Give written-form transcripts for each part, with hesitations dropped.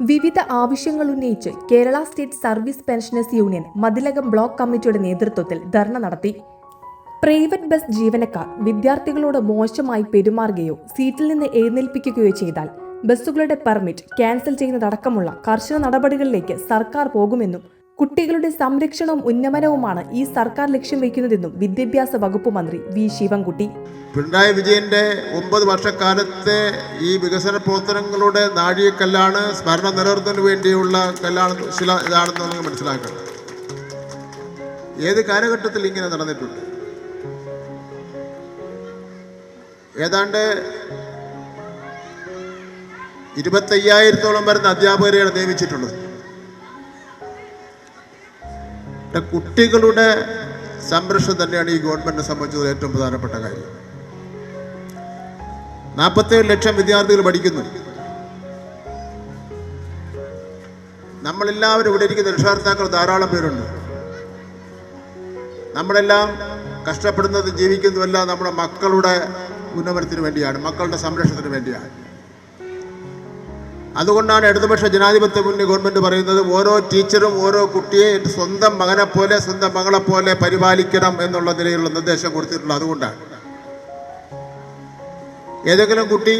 വിവിധ ആവശ്യങ്ങൾ ഉന്നയിച്ച് Kerala state service pensioners union Mathilakam block കമ്മിറ്റിയുടെ നേതൃത്വത്തിൽ ധർണ നടത്തി. പ്രൈവറ്റ് ബസ് ജീവനക്കാർ വിദ്യാർത്ഥികളോട് മോശമായി പെരുമാറുകയോ സീറ്റിൽ നിന്ന് എഴുന്നേൽപ്പിക്കുകയോ ചെയ്താൽ ബസ്സുകളുടെ പെർമിറ്റ് ക്യാൻസൽ ചെയ്യുന്നതടക്കമുള്ള കർശന നടപടികളിലേക്ക് സർക്കാർ പോകുമെന്നും കുട്ടികളുടെ സംരക്ഷണവും ഉന്നമനവുമാണ് ഈ സർക്കാർ ലക്ഷ്യം വയ്ക്കുന്നതെന്നും വിദ്യാഭ്യാസ വകുപ്പ് മന്ത്രി വി ശിവൻകുട്ടി. പിണറായി വിജയന്റെ 9 വർഷക്കാലത്തെ ഈ വികസന പ്രവർത്തനങ്ങളുടെ നാഴികക്കല്ലാണ്, സ്മരണ നിലനിർത്തുന്നതിന് വേണ്ടിയുള്ള കല്ലാണ്, ഇതാണെന്ന് നമുക്ക് മനസ്സിലാക്കണം. ഏത് കാലഘട്ടത്തിൽ ഇങ്ങനെ നടന്നിട്ടുണ്ട്? ഏതാണ്ട് 25,000-ഓളം വരുന്ന അധ്യാപകരെയാണ് നിയമിച്ചിട്ടുള്ളത്. കുട്ടികളുടെ സംരക്ഷണം തന്നെയാണ് ഈ ഗവൺമെന്റിനെ സംബന്ധിച്ചത് ഏറ്റവും പ്രധാനപ്പെട്ട കാര്യം. 47 ലക്ഷം വിദ്യാർത്ഥികൾ പഠിക്കുന്നു. നമ്മളെല്ലാവരും ഇവിടെ ഇരിക്കുന്ന രക്ഷകർത്താക്കൾ ധാരാളം പേരുണ്ട്. നമ്മളെല്ലാം കഷ്ടപ്പെടുന്നത് ജീവിക്കുന്നതുമെല്ലാം നമ്മുടെ മക്കളുടെ ഉന്നമനത്തിന് വേണ്ടിയാണ്, മക്കളുടെ സംരക്ഷണത്തിന് വേണ്ടിയാണ്. അതുകൊണ്ടാണ് ഇടതുപക്ഷ ജനാധിപത്യ മുന്നണി ഗവൺമെൻറ് പറയുന്നത് ഓരോ ടീച്ചറും ഓരോ കുട്ടിയെ സ്വന്തം മകനെ പോലെ സ്വന്തം മകളെ പോലെ പരിപാലിക്കണം എന്നുള്ള നിലയിലുള്ള നിർദ്ദേശം കൊടുത്തിട്ടുള്ളത്. അതുകൊണ്ടാണ് ഏതെങ്കിലും കുട്ടി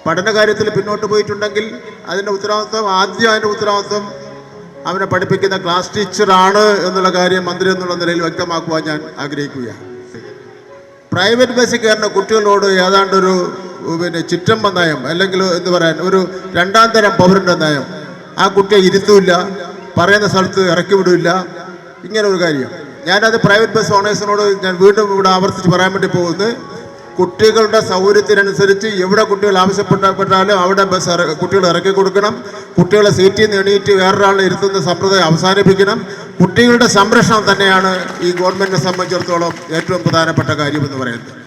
പഠനകാര്യത്തിൽ പിന്നോട്ട് പോയിട്ടുണ്ടെങ്കിൽ അതിൻ്റെ ഉത്തരവാദിത്വം അവനെ പഠിപ്പിക്കുന്ന ക്ലാസ് ടീച്ചറാണ് എന്നുള്ള കാര്യം മന്ത്രി എന്നുള്ള നിലയിൽ വ്യക്തമാക്കുവാൻ ഞാൻ ആഗ്രഹിക്കുകയാണ്. പ്രൈവറ്റ് ബസ്സിൽ കയറുന്ന കുട്ടികളോട് ഏതാണ്ടൊരു ചിറ്റമ്പ നയം, അല്ലെങ്കിൽ എന്ന് പറയാൻ ഒരു 2ാം തരം പൗരൻ്റെ നയം. ആ കുട്ടിയെ ഇരുത്തൂല്ല, പറയുന്ന സ്ഥലത്ത് ഇറക്കി വിടില്ല, ഇങ്ങനെ ഒരു കാര്യം. ഞാനത് പ്രൈവറ്റ് ബസ് ഓണേഴ്സിനോട് ഞാൻ വീണ്ടും ഇവിടെ ആവർത്തിച്ച് പറയാൻ വേണ്ടി പോകുന്നത്, കുട്ടികളുടെ സൗകര്യത്തിനനുസരിച്ച് എവിടെ കുട്ടികൾ ആവശ്യപ്പെട്ടാലും അവിടെ കുട്ടികൾ ഇറക്കി കൊടുക്കണം. കുട്ടികളെ സീറ്റിൽ നിന്ന് എണീറ്റ് വേറൊരാളെ ഇരുത്തുന്ന സമ്പ്രദായം അവസാനിപ്പിക്കണം. കുട്ടികളുടെ സംരക്ഷണം തന്നെയാണ് ഈ ഗവൺമെൻറ്റിനെ സംബന്ധിച്ചിടത്തോളം ഏറ്റവും പ്രധാനപ്പെട്ട കാര്യമെന്ന് പറയുന്നത്.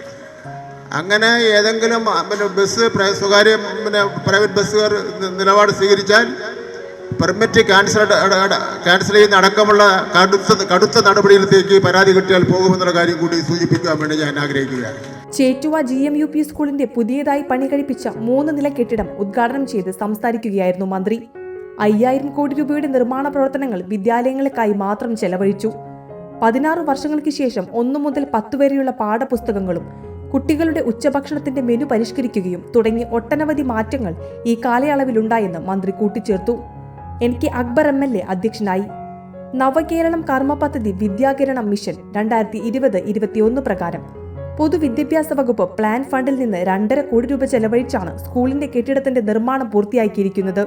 അങ്ങനെ ഏതെങ്കിലും സ്വകാര്യ പ്രൈവറ്റ് ബസ്സുകാർ നിലപാട് സ്വീകരിച്ചാൽ പെർമിറ്റ് ക്യാൻസൽ ചെയ്യുന്ന അടക്കമുള്ള കടുത്ത നടപടിയിലേക്ക് പരാതി കിട്ടിയാൽ പോകുമെന്നുള്ള കാര്യം കൂടി സൂചിപ്പിക്കാൻ വേണ്ടി ഞാൻ ആഗ്രഹിക്കുകയാണ്. ചേറ്റുവ GMUP സ്കൂളിന്റെ പുതിയതായി പണി കഴിപ്പിച്ച 3 നില കെട്ടിടം ഉദ്ഘാടനം ചെയ്ത് സംസാരിക്കുകയായിരുന്നു മന്ത്രി. 5000 കോടി രൂപയുടെ നിർമ്മാണ പ്രവർത്തനങ്ങൾ വിദ്യാലയങ്ങൾക്കായി മാത്രം ചെലവഴിച്ചു. 16 വർഷങ്ങൾക്ക് ശേഷം 1 മുതൽ 10 വരെയുള്ള പാഠപുസ്തകങ്ങളും കുട്ടികളുടെ ഉച്ചഭക്ഷണത്തിന്റെ മെനു പരിഷ്കരിക്കുകയും തുടങ്ങി ഒട്ടനവധി മാറ്റങ്ങൾ ഈ കാലയളവിലുണ്ടായെന്ന് മന്ത്രി കൂട്ടിച്ചേർത്തു. എനിക്ക് അക്ബർ MLA അധ്യക്ഷനായി. നവകേരളം കർമ്മ പദ്ധതി വിദ്യാകിരണം മിഷൻ 2020-21 പ്രകാരം പൊതുവിദ്യാഭ്യാസ വകുപ്പ് പ്ലാൻ ഫണ്ടിൽ നിന്ന് 2.5 കോടി രൂപ ചെലവഴിച്ചാണ് സ്കൂളിന്റെ കെട്ടിടത്തിന്റെ നിർമ്മാണം പൂർത്തിയാക്കിയിരിക്കുന്നത്.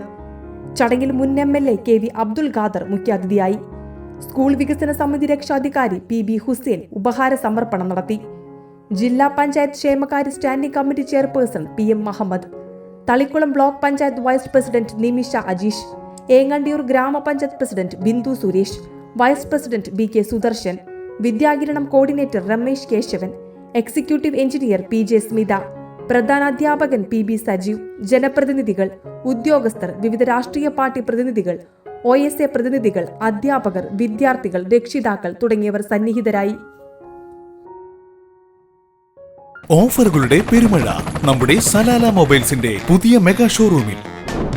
ചടങ്ങിൽ മുൻ MLA KV അബ്ദുൽ ഖാദർ മുഖ്യാതിഥിയായി. സ്കൂൾ വികസന സമിതി രക്ഷാധികാരി PB ഹുസൈൻ ഉപഹാര സമർപ്പണം നടത്തി. ജില്ലാ പഞ്ചായത്ത് ക്ഷേമകാര്യ standing committee chairperson PM Muhammad, Thalikulam block panchayat vice president Nimisha Ajeesh, Engandiyur ഗ്രാമപഞ്ചായത്ത് president Bindu Suresh, vice president BK Sudarshan, Vidyakiranam coordinator Ramesh Kesavan, executive engineer PJ Smitha, പ്രധാനാധ്യാപകൻ PB സജീവ്, ജനപ്രതിനിധികൾ, ഉദ്യോഗസ്ഥർ, വിവിധ രാഷ്ട്രീയ പാർട്ടി പ്രതിനിധികൾ, OSA പ്രതിനിധികൾ, അധ്യാപകർ, വിദ്യാർത്ഥികൾ, രക്ഷിതാക്കൾ തുടങ്ങിയവർ സന്നിഹിതരായി. ഓഫറുകളുടെ പെരുമഴ നമ്മുടെ സലാല മൊബൈൽസിന്റെ പുതിയ മെഗാ ഷോറൂമിൽ.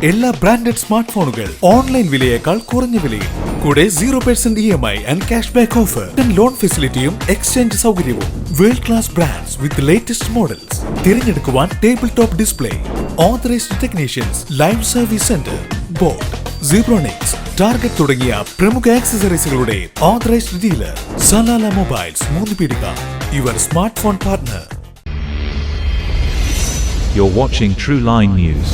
എല്ലാ ബ്രാൻഡഡ് സ്മാർട്ട് ഫോണുകൾ ഓൺലൈൻ വിലയേക്കാൾ കുറഞ്ഞ വിലയിൽ, കൂടെ 0% EMI and cash back offer, loan ഫെസിലിറ്റിയും എക്സ്ചേഞ്ച് സൗകര്യവും. World class brands with latest models തിരഞ്ഞെടുക്കുവാൻ table top display, authorised technicians, live service centre, boat, Zebronics, target തുടങ്ങിയ പ്രമുഖ ആക്സസറീസുകളുടെ authorised dealer. Salala mobiles, Moonnupeedika, your smart phone partner. You're watching True Line News.